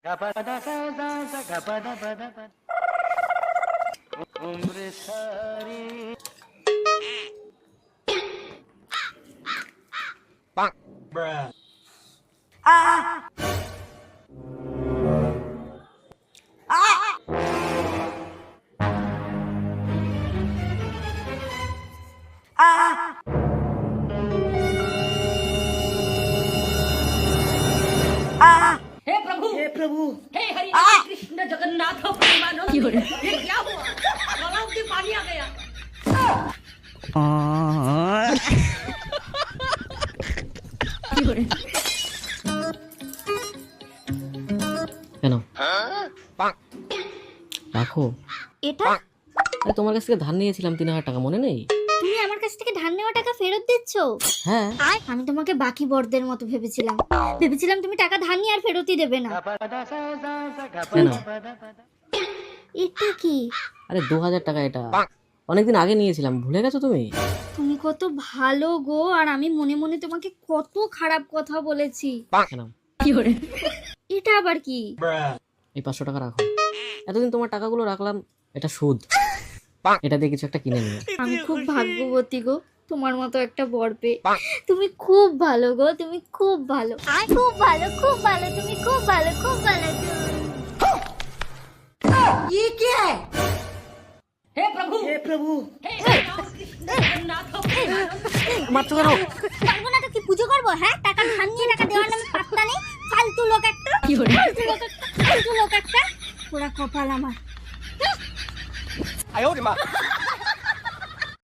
हे प्रभु हे हरि कृष्ण जगन्नाथ प्रेमानंद ये क्या हुआ गला में पानी आ गया কেন রাখো এটা আরে তোমার কাছ থেকে ধার নিয়েছিলাম 3,000 টাকা, মনে নেই? তুমি আমার কাছ থেকে ধার নেওয়া টাকা ফেরত দিচ্ছ? হ্যাঁ। আমি তোমাকে বাকি বড়দের মতো ভেবেছিলাম তুমি টাকা ধার নিয়ে আর ফেরতই দেবে না। কেন? এটা কি? আরে 2,000 টাকা, এটা অনেকদিন আগে নিয়েছিলাম, ভুলে গেছো তুমি? তুমি কত ভালো গো, আর আমি মনে মনে তোমাকে কত খারাপ কথা বলেছি। কেন? এটা আবার কি? এই 500 টাকা রাখো, এতদিন তোমার টাকাগুলো রাখলাম, এটা সুদ, এটা দিয়ে কিছু একটা কিনে নিও। আমি খুব ভাগ্যবতী গো, তোমার মতো একটা বর পেয়ে। তুমি খুব ভালো গো, তুমি খুব ভালো, খুব ভালো, খুব ভালো, তুমি খুব ভালো, খুব ভালো। ये क्या है हे प्रभु हे कृष्ण जगन्नाथ प्रेमानंद মারছো কেন? পারবো না তো কি পুজো করবো? হ্যাঁ, টাকা ধার নিয়ে টাকা দেওয়ার নামে পাত্তা নেই। ফালতু লোক একটা, ফালতু লোক একটা, পুরা কপাল আমার।